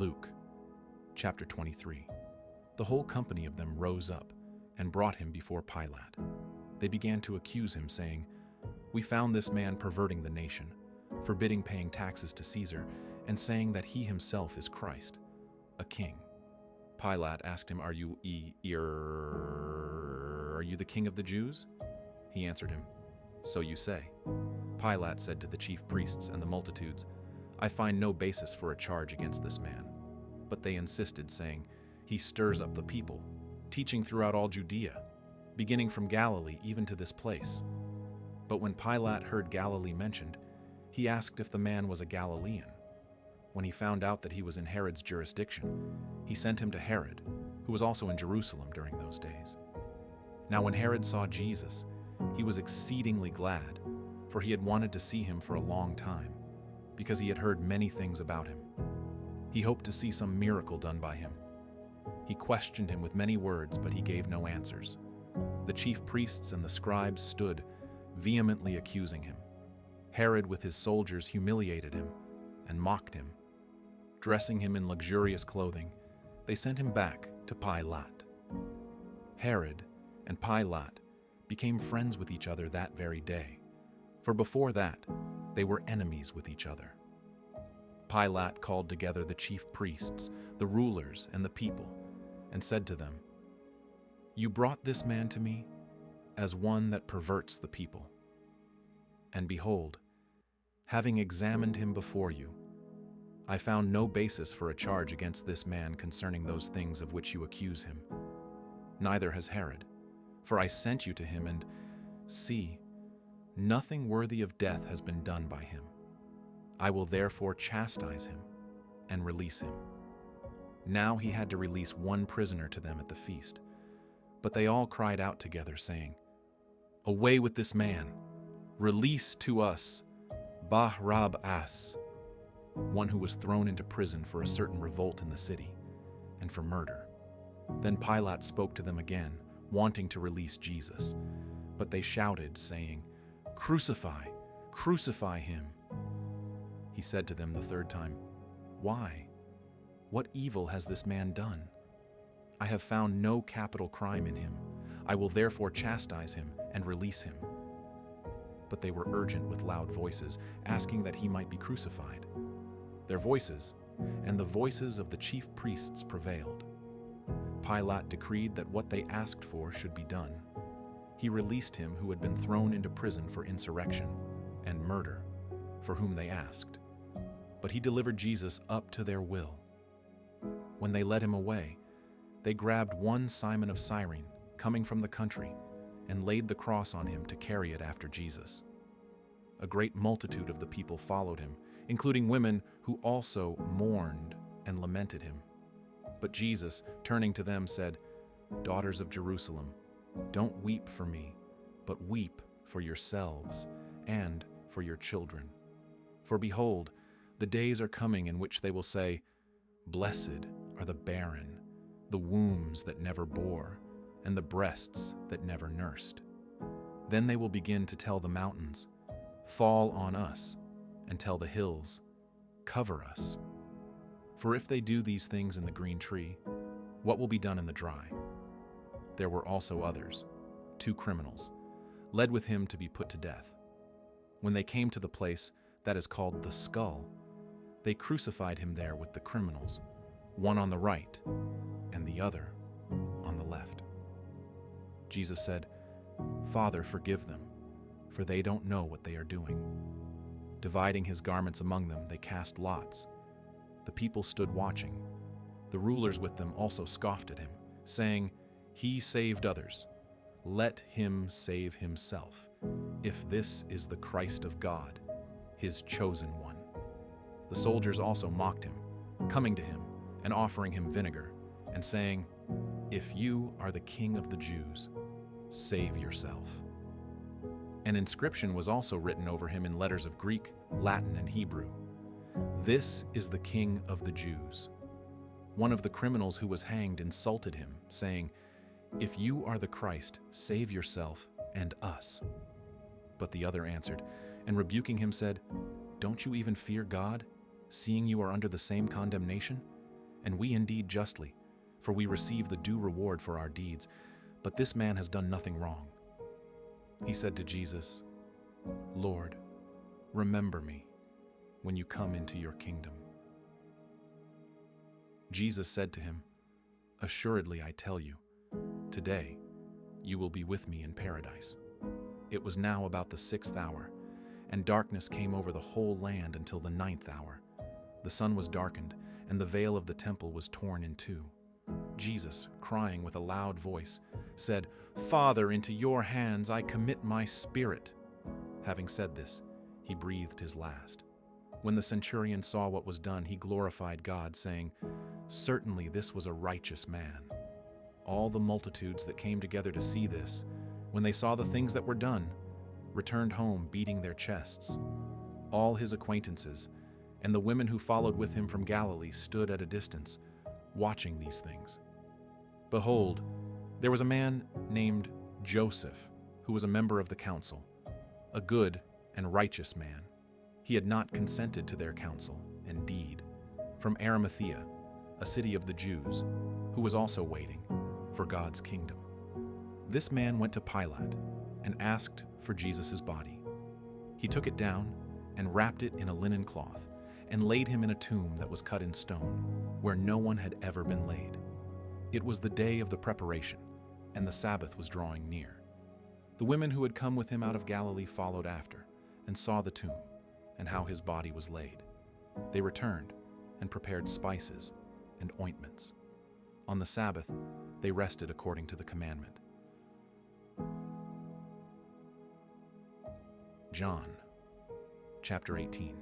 Luke, chapter 23. The whole company of them rose up and brought him before Pilate. They began to accuse him, saying, "We found this man perverting the nation, forbidding paying taxes to Caesar, and saying that he himself is Christ, a king." Pilate asked him, Are you the king of the Jews?" He answered him, "So you say." Pilate said to the chief priests and the multitudes, "I find no basis for a charge against this man." But they insisted, saying, "He stirs up the people, teaching throughout all Judea, beginning from Galilee even to this place." But when Pilate heard Galilee mentioned, he asked if the man was a Galilean. When he found out that he was in Herod's jurisdiction, he sent him to Herod, who was also in Jerusalem during those days. Now when Herod saw Jesus, he was exceedingly glad, for he had wanted to see him for a long time, because he had heard many things about him. He hoped to see some miracle done by him. He questioned him with many words, but he gave no answers. The chief priests and the scribes stood, vehemently accusing him. Herod with his soldiers humiliated him and mocked him. Dressing him in luxurious clothing, they sent him back to Pilate. Herod and Pilate became friends with each other that very day, for before that they were enemies with each other. Pilate called together the chief priests, the rulers, and the people, and said to them, "You brought this man to me as one that perverts the people. And behold, having examined him before you, I found no basis for a charge against this man concerning those things of which you accuse him. Neither has Herod, for I sent you to him, and see, nothing worthy of death has been done by him. I will therefore chastise him and release him." Now he had to release one prisoner to them at the feast. But they all cried out together, saying, "Away with this man! Release to us Barabbas," one who was thrown into prison for a certain revolt in the city, and for murder. Then Pilate spoke to them again, wanting to release Jesus. But they shouted, saying, "Crucify! Crucify him!" He said to them the third time, "Why? What evil has this man done? I have found no capital crime in him. I will therefore chastise him and release him." But they were urgent with loud voices, asking that he might be crucified. Their voices and the voices of the chief priests prevailed. Pilate decreed that what they asked for should be done. He released him who had been thrown into prison for insurrection and murder, for whom they asked. But he delivered Jesus up to their will. When they led him away, they grabbed one Simon of Cyrene, coming from the country, and laid the cross on him to carry it after Jesus. A great multitude of the people followed him, including women who also mourned and lamented him. But Jesus, turning to them, said, "Daughters of Jerusalem, don't weep for me, but weep for yourselves and for your children. For behold, the days are coming in which they will say, 'Blessed are the barren, the wombs that never bore, and the breasts that never nursed.' Then they will begin to tell the mountains, 'Fall on us,' and tell the hills, 'Cover us.' For if they do these things in the green tree, what will be done in the dry?" There were also others, 2 criminals, led with him to be put to death. When they came to the place that is called the Skull, they crucified him there with the criminals, one on the right and the other on the left. Jesus said, "Father, forgive them, for they don't know what they are doing." Dividing his garments among them, they cast lots. The people stood watching. The rulers with them also scoffed at him, saying, "He saved others. Let him save himself, if this is the Christ of God, his chosen one." The soldiers also mocked him, coming to him and offering him vinegar, and saying, "If you are the King of the Jews, save yourself." An inscription was also written over him in letters of Greek, Latin, and Hebrew. "This is the King of the Jews." One of the criminals who was hanged insulted him, saying, "If you are the Christ, save yourself and us." But the other answered, and rebuking him said, "Don't you even fear God, seeing you are under the same condemnation? and we indeed justly, for we receive the due reward for our deeds, but this man has done nothing wrong." He said to Jesus, "Lord, remember me when you come into your kingdom." Jesus said to him, "Assuredly I tell you, today you will be with me in paradise." It was now about the 6th hour, and darkness came over the whole land until the 9th hour. The sun was darkened, and the veil of the temple was torn in two. Jesus, crying with a loud voice, said, "Father, into your hands I commit my spirit." Having said this, he breathed his last. When the centurion saw what was done, he glorified God, saying, "Certainly this was a righteous man." All the multitudes that came together to see this, when they saw the things that were done, returned home beating their chests. All his acquaintances and the women who followed with him from Galilee stood at a distance, watching these things. Behold, there was a man named Joseph, who was a member of the council, a good and righteous man. He had not consented to their counsel and deed, from Arimathea, a city of the Jews, who was also waiting for God's kingdom. This man went to Pilate and asked for Jesus' body. He took it down and wrapped it in a linen cloth and laid him in a tomb that was cut in stone, where no one had ever been laid. It was the day of the preparation, and the Sabbath was drawing near. The women who had come with him out of Galilee followed after and saw the tomb and how his body was laid. They returned and prepared spices and ointments. On the Sabbath, they rested according to the commandment. John, chapter 18.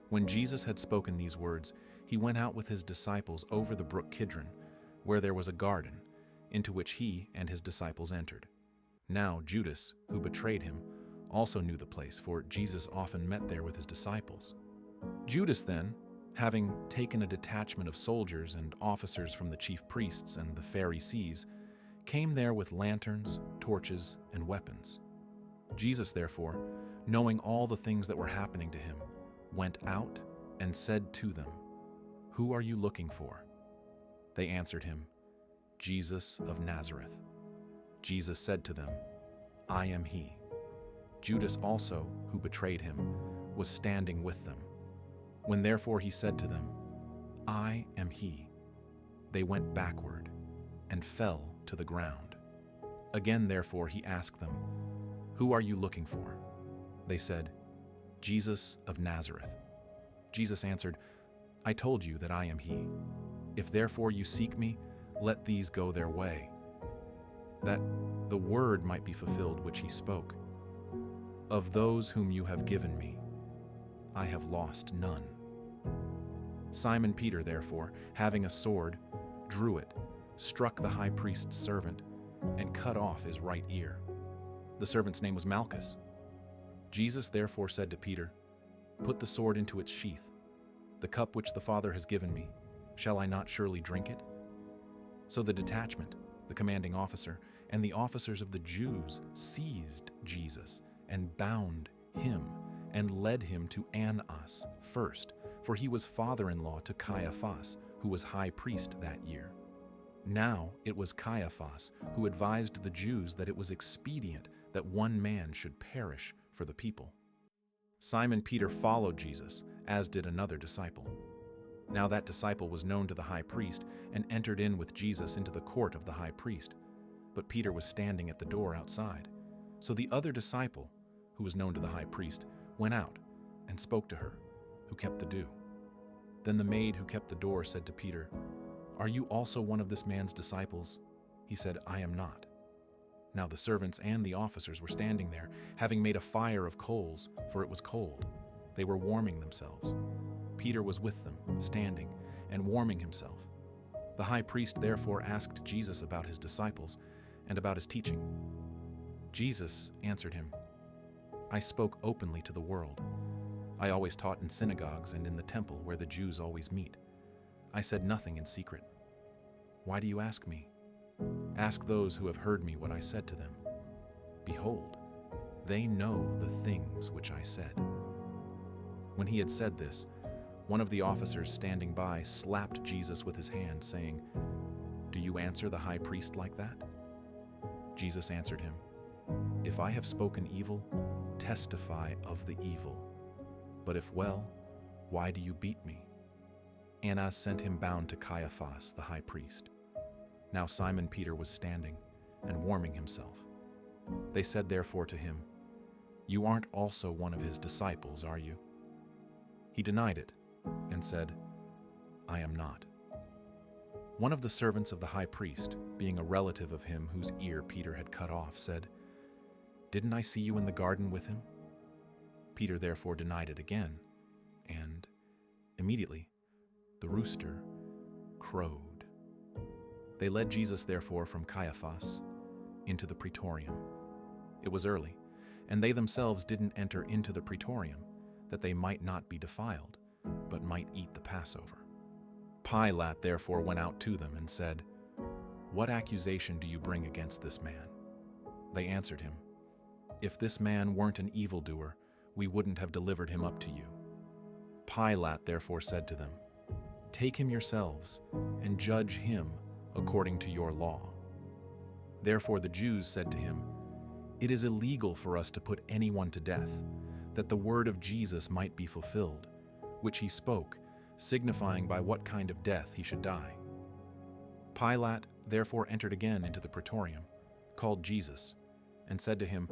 When Jesus had spoken these words, he went out with his disciples over the brook Kidron, where there was a garden, into which he and his disciples entered. Now Judas, who betrayed him, also knew the place, for Jesus often met there with his disciples. Judas then, having taken a detachment of soldiers and officers from the chief priests and the Pharisees, came there with lanterns, torches, and weapons. Jesus, therefore, knowing all the things that were happening to him, went out and said to them, "Who are you looking for?" They answered him, "Jesus of Nazareth." Jesus said to them, "I am he." Judas also, who betrayed him, was standing with them. When therefore he said to them, "I am he," they went backward and fell to the ground. Again therefore he asked them, "Who are you looking for?" They said, "Jesus of Nazareth." Jesus answered, "I told you that I am he. If therefore you seek me, let these go their way, that the word might be fulfilled which he spoke. Of those whom you have given me, I have lost none." Simon Peter, therefore, having a sword, drew it, struck the high priest's servant, and cut off his right ear. The servant's name was Malchus. Jesus therefore said to Peter, "Put the sword into its sheath. The cup which the Father has given me, shall I not surely drink it?" So the detachment, the commanding officer, and the officers of the Jews seized Jesus and bound him and led him to Annas first, for he was father-in-law to Caiaphas, who was high priest that year. Now it was Caiaphas who advised the Jews that it was expedient that one man should perish for the people. Simon Peter followed Jesus, as did another disciple. Now that disciple was known to the high priest and entered in with Jesus into the court of the high priest. But Peter was standing at the door outside. So the other disciple, who was known to the high priest, went out and spoke to her, who kept the door. Then the maid who kept the door said to Peter, "Are you also one of this man's disciples?" He said, "I am not." Now the servants and the officers were standing there, having made a fire of coals, for it was cold. They were warming themselves. Peter was with them, standing and warming himself. The high priest therefore asked Jesus about his disciples and about his teaching. Jesus answered him, "I spoke openly to the world. I always taught in synagogues and in the temple where the Jews always meet. I said nothing in secret. Why do you ask me? Ask those who have heard me what I said to them. Behold, they know the things which I said." When he had said this, One of the officers standing by slapped Jesus with his hand, saying, "Do you answer the high priest like that?" Jesus answered him, "If I have spoken evil, testify of the evil. But if well, why do you beat me?" Annas sent him bound to Caiaphas, the high priest. Now Simon Peter was standing and warming himself. They said therefore to him, "You aren't also one of his disciples, are you?" He denied it and said, "I am not." One of the servants of the high priest, being a relative of him whose ear Peter had cut off, said, "Didn't I see you in the garden with him?" Peter therefore denied it again, and immediately the rooster crowed. They led Jesus therefore from Caiaphas into the praetorium. It was early, and they themselves didn't enter into the praetorium, that they might not be defiled, but might eat the Passover. Pilate therefore went out to them and said, "What accusation do you bring against this man?" They answered him, "If this man weren't an evildoer, we wouldn't have delivered him up to you." Pilate therefore said to them, "Take him yourselves and judge him according to your law." Therefore the Jews said to him, "It is illegal for us to put anyone to death, that the word of Jesus might be fulfilled, which he spoke, signifying by what kind of death he should die." Pilate therefore entered again into the praetorium, called Jesus, and said to him,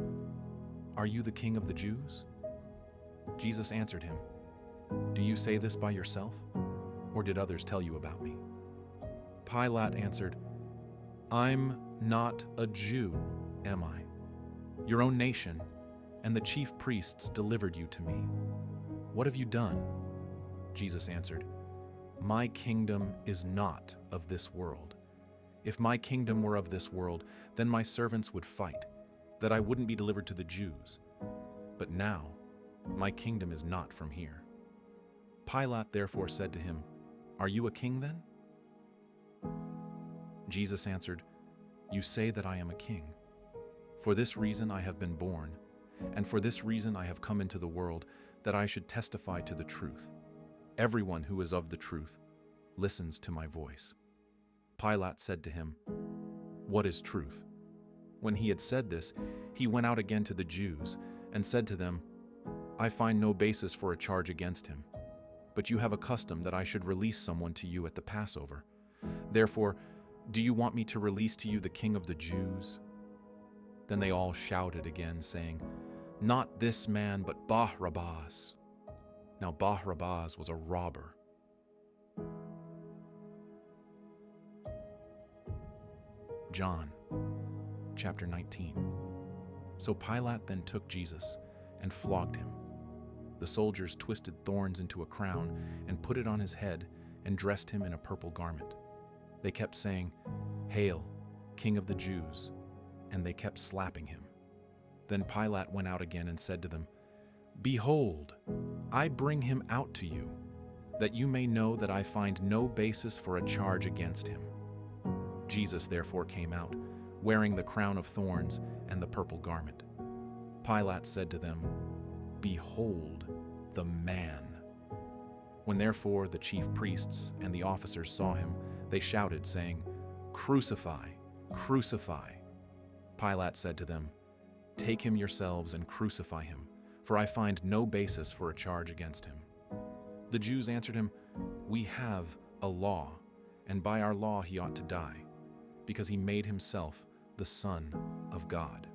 "Are you the king of the Jews?" Jesus answered him, "Do you say this by yourself, or did others tell you about me?" Pilate answered, "I'm not a Jew, am I? Your own nation and the chief priests delivered you to me. What have you done?" Jesus answered, "My kingdom is not of this world. If my kingdom were of this world, then my servants would fight, that I wouldn't be delivered to the Jews. But now, my kingdom is not from here." Pilate therefore said to him, "Are you a king then?" Jesus answered, "You say that I am a king. For this reason I have been born, and for this reason I have come into the world, that I should testify to the truth. Everyone who is of the truth listens to my voice." Pilate said to him, "What is truth?" When he had said this, he went out again to the Jews and said to them, "I find no basis for a charge against him. But you have a custom that I should release someone to you at the Passover. Therefore, do you want me to release to you the King of the Jews?" Then they all shouted again, saying, "Not this man, but Barabbas." Now Barabbas was a robber. John, chapter 19. So Pilate then took Jesus and flogged him. The soldiers twisted thorns into a crown and put it on his head and dressed him in a purple garment. They kept saying, "Hail, King of the Jews," and they kept slapping him. Then Pilate went out again and said to them, "Behold, I bring him out to you, that you may know that I find no basis for a charge against him." Jesus therefore came out, wearing the crown of thorns and the purple garment. Pilate said to them, "Behold the man." When therefore the chief priests and the officers saw him, they shouted, saying, "Crucify, crucify." Pilate said to them, "Take him yourselves and crucify him, for I find no basis for a charge against him." The Jews answered him, "We have a law, and by our law he ought to die, because he made himself the Son of God."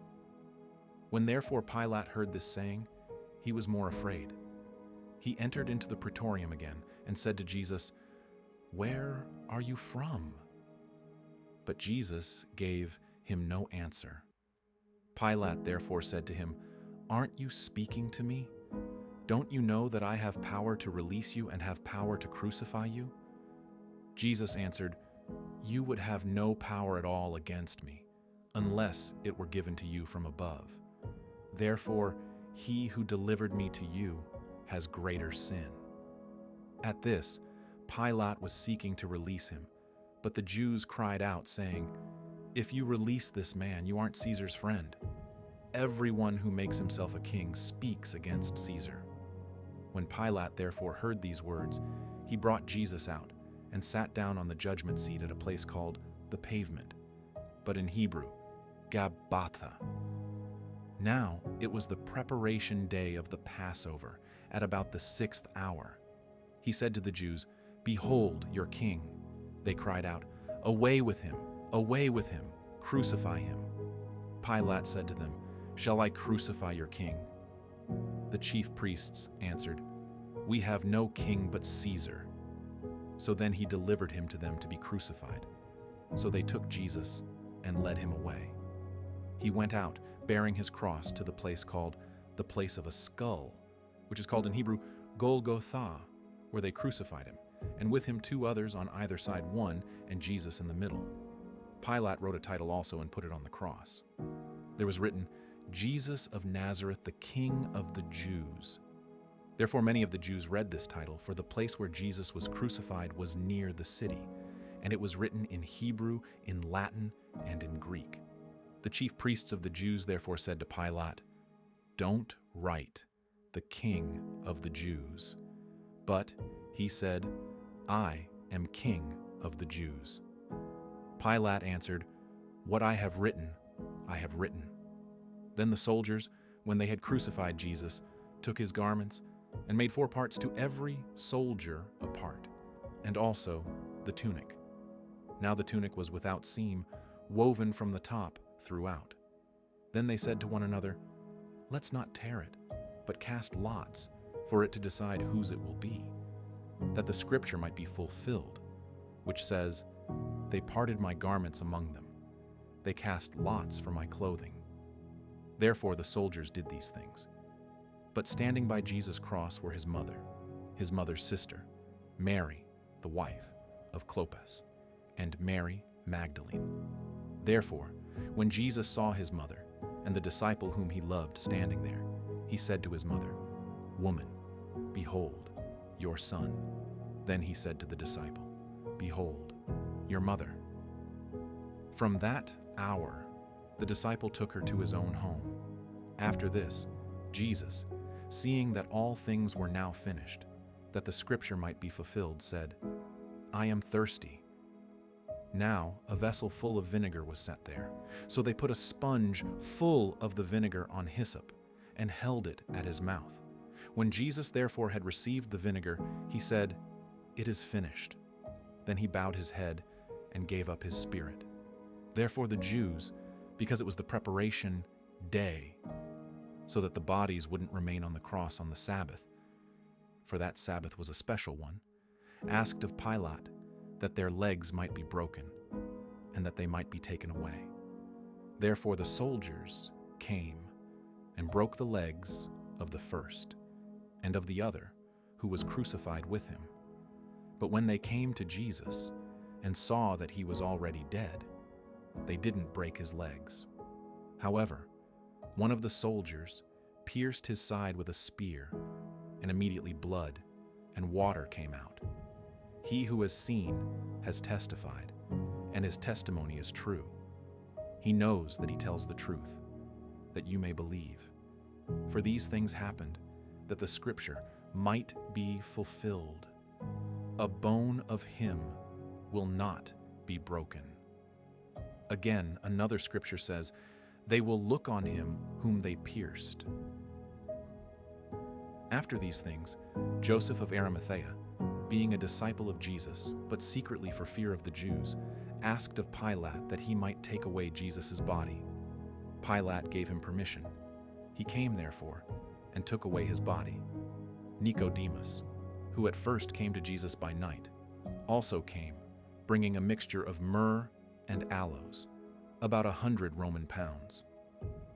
When therefore Pilate heard this saying, he was more afraid. He entered into the praetorium again and said to Jesus, "Where are you from?" But Jesus gave him no answer. Pilate therefore said to him, "Aren't you speaking to me? Don't you know that I have power to release you and have power to crucify you?" Jesus answered, "You would have no power at all against me, unless it were given to you from above. Therefore, he who delivered me to you has greater sin." At this, Pilate was seeking to release him, but the Jews cried out, saying, "If you release this man, you aren't Caesar's friend. Everyone who makes himself a king speaks against Caesar." When Pilate therefore heard these words, he brought Jesus out and sat down on the judgment seat at a place called the Pavement, but in Hebrew, Gabbatha. Now it was the preparation day of the Passover at about the 6th hour. He said to the Jews, "Behold your king." They cried out, "Away with him! Away with him! Crucify him!" Pilate said to them, "Shall I crucify your king?" The chief priests answered, "We have no king but Caesar." So then he delivered him to them to be crucified. So they took Jesus and led him away. He went out, bearing his cross, to the place called the Place of a Skull, which is called in Hebrew Golgotha, where they crucified him, and with him 2 others on either side, one, and Jesus in the middle. Pilate wrote a title also and put it on the cross. There was written, "Jesus of Nazareth, the King of the Jews." Therefore many of the Jews read this title, for the place where Jesus was crucified was near the city, and it was written in Hebrew, in Latin, and in Greek. The chief priests of the Jews therefore said to Pilate, "Don't write, the King of the Jews." But he said, "I am King of the Jews." Pilate answered, "What I have written, I have written." Then the soldiers, when they had crucified Jesus, took his garments and made 4 parts to every soldier a part, and also the tunic. Now the tunic was without seam, woven from the top throughout. Then they said to one another, "Let's not tear it, but cast lots for it to decide whose it will be, that the scripture might be fulfilled, which says, 'They parted my garments among them. They cast lots for my clothing.'" Therefore the soldiers did these things. But standing by Jesus' cross were his mother's sister, Mary, the wife of Clopas, and Mary Magdalene. Therefore, when Jesus saw his mother and the disciple whom he loved standing there, he said to his mother, "Woman, behold, your son." Then he said to the disciple, "Behold, your mother." From that hour, the disciple took her to his own home. After this, Jesus, seeing that all things were now finished, that the scripture might be fulfilled, said, "I am thirsty." Now a vessel full of vinegar was set there. So they put a sponge full of the vinegar on hyssop and held it at his mouth. When Jesus therefore had received the vinegar, he said, "It is finished." Then he bowed his head and gave up his spirit. Therefore the Jews, because it was the preparation day, so that the bodies wouldn't remain on the cross on the Sabbath, for that Sabbath was a special one, asked of Pilate that their legs might be broken and that they might be taken away. Therefore the soldiers came and broke the legs of the first and of the other who was crucified with him. But when they came to Jesus and saw that he was already dead, they didn't break his legs. However, one of the soldiers pierced his side with a spear, and immediately blood and water came out. He who has seen has testified, and his testimony is true. He knows that he tells the truth, that you may believe. For these things happened, that the scripture might be fulfilled. A bone of him will not be broken. Again, another scripture says, "They will look on him whom they pierced." After these things, Joseph of Arimathea, being a disciple of Jesus, but secretly for fear of the Jews, asked of Pilate that he might take away Jesus' body. Pilate gave him permission. He came, therefore, and took away his body. Nicodemus, who at first came to Jesus by night, also came, bringing a mixture of myrrh and aloes, about 100 Roman pounds.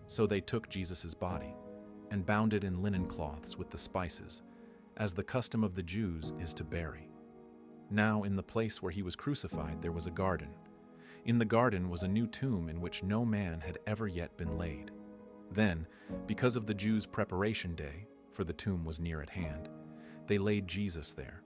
So they took Jesus' body and bound it in linen cloths with the spices, as the custom of the Jews is to bury. Now in the place where he was crucified there was a garden. In the garden was a new tomb in which no man had ever yet been laid. Then, because of the Jews' preparation day, for the tomb was near at hand, they laid Jesus there,